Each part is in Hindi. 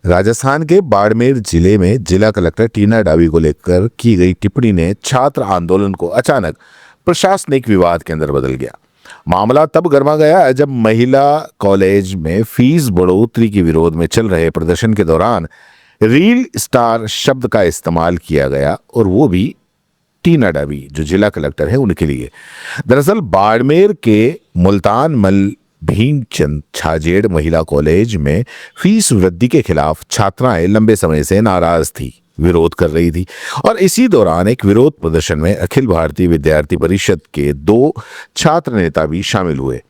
राजस्थान के बाड़मेर जिले में जिला कलेक्टर टीना डावी को लेकर की गई टिप्पणी ने छात्र आंदोलन को अचानक प्रशासनिक विवाद के अंदर बदल गया। मामला तब गर्मा गया जब महिला कॉलेज में फीस बढ़ोतरी के विरोध में चल रहे प्रदर्शन के दौरान रील स्टार शब्द का इस्तेमाल किया गया, और वो भी टीना डावी जो जिला कलेक्टर है उनके लिए। दरअसल बाड़मेर के मुल्तान मल भीमचंद छाजेड़ महिला कॉलेज में फीस वृद्धि के खिलाफ छात्राएं लंबे समय से नाराज थी, विरोध कर रही थी, और इसी दौरान एक विरोध प्रदर्शन में अखिल भारतीय विद्यार्थी परिषद के 2 छात्र नेता भी शामिल हुए।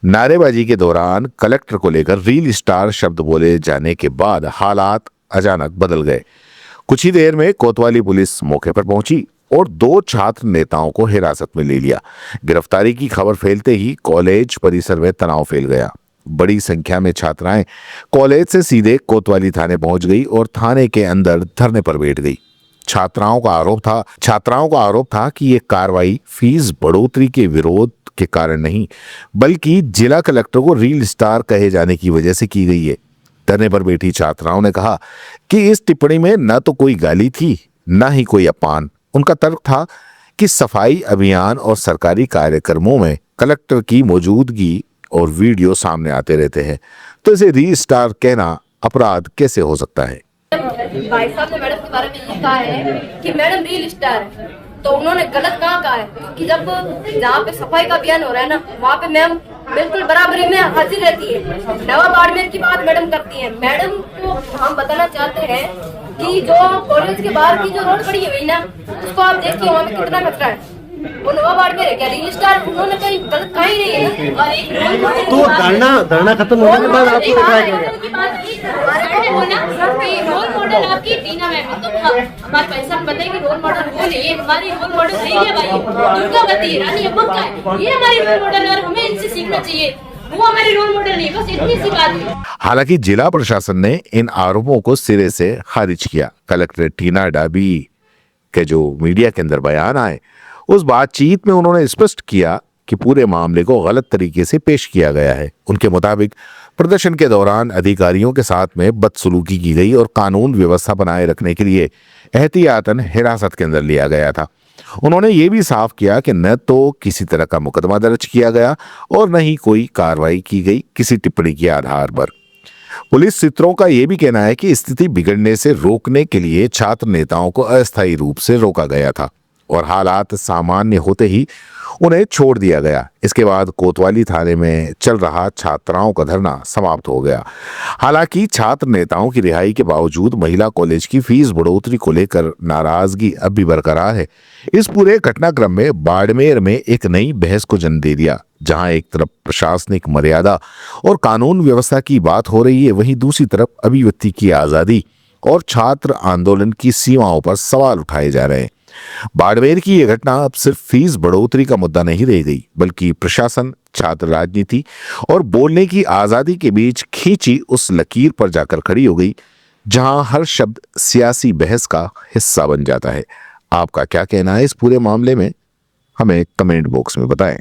नारेबाजी के दौरान कलेक्टर को लेकर रील स्टार शब्द बोले जाने के बाद हालात अचानक बदल गए। कुछ ही देर में कोतवाली पुलिस मौके पर पहुंची और 2 छात्र नेताओं को हिरासत में ले लिया। गिरफ्तारी की खबर फैलते ही कॉलेज परिसर में तनाव फैल गया। बड़ी संख्या में छात्राएं कॉलेज से सीधे कोतवाली थाने पहुंच गई और थाने के अंदर धरने पर बैठ गई। छात्राओं का आरोप था कि ये कार्रवाई फीस बढ़ोतरी के विरोध के कारण नहीं, बल्कि जिला कलेक्टर को रील स्टार कहे जाने की वजह से की गई है। धरने पर बैठी छात्राओं ने कहा कि इस टिप्पणी में न तो कोई गाली थी, न ही कोई अपमान। उनका तर्क था कि सफाई अभियान और सरकारी कार्यक्रमों में कलेक्टर की मौजूदगी और वीडियो सामने आते रहते हैं, तो इसे री स्टार कहना अपराध कैसे हो सकता है। भाई साहब ने मैडम के बारे में ये कहा है कि मैडम रील स्टार है, तो उन्होंने गलत कहा है कि जब जहाँ पे सफाई का अभियान हो रहा है ना, वहाँ पे मैम बिल्कुल बराबरी में हाजिर रहती है। नवा बाड़मेर की बात मैडम करती है। मैडम को हम बताना चाहते हैं कि जो कॉलेज के बाहर की जो रोड पड़ी हुई ना, उसको आप देखिए वहाँ पे कितना कचरा है। वो नवा बाड़मेर है क्या? रील स्टार उन्होंने कहीं गलत कहा ही नहीं है ना। और एक तो धरना खत्म होने के बाद आपको उठाया गया रोल मॉडल आपकी टीना मैम है, तो हमारे पैसा बताइए कि रोल मॉडल वो नहीं है, हमारी रोल मॉडल नहीं है भाई, दुर्गावती रानी अम्मा का है, ये हमारी रोल मॉडल है और हमें इनसे सीखना चाहिए। वो हमारी रोल मॉडल नहीं, बस इतनी सी बात है। हालांकि जिला प्रशासन ने इन आरोपों को सिरे से खारिज किया। कलेक्टर टीना डावी के जो मीडिया के अंदर बयान आए, उस बातचीत में उन्होंने स्पष्ट किया कि पूरे मामले को गलत तरीके से पेश किया गया है। उनके मुताबिक प्रदर्शन के दौरान अधिकारियों के साथ में बदसलूकी की गई और कानून व्यवस्था बनाए रखने के लिए एहतियातन हिरासत के अंदर लिया गया था। उन्होंने ये भी साफ किया कि न तो किसी तरह का मुकदमा दर्ज किया गया और न ही कोई कार्रवाई की गई किसी टिप्पणी के आधार पर। पुलिस सूत्रों का यह भी कहना है कि स्थिति बिगड़ने से रोकने के लिए छात्र नेताओं को अस्थायी रूप से रोका गया था और हालात सामान्य होते ही उन्हें छोड़ दिया गया। इसके बाद कोतवाली थाने में चल रहा छात्राओं का धरना समाप्त हो गया। हालांकि छात्र नेताओं की रिहाई के बावजूद महिला कॉलेज की फीस बढ़ोतरी को लेकर नाराजगी अब भी बरकरार है। इस पूरे घटनाक्रम में बाड़मेर में एक नई बहस को जन्म दे दिया। जहां एक तरफ प्रशासनिक मर्यादा और कानून व्यवस्था की बात हो रही है, वहीं दूसरी तरफ अभिव्यक्ति की आजादी और छात्र आंदोलन की सीमाओं पर सवाल उठाए जा रहे हैं। बाड़मेर की यह घटना अब सिर्फ फीस बढ़ोतरी का मुद्दा नहीं रह गई, बल्कि प्रशासन, छात्र राजनीति और बोलने की आजादी के बीच खींची उस लकीर पर जाकर खड़ी हो गई, जहां हर शब्द सियासी बहस का हिस्सा बन जाता है। आपका क्या कहना है इस पूरे मामले में? हमें कमेंट बॉक्स में बताएं।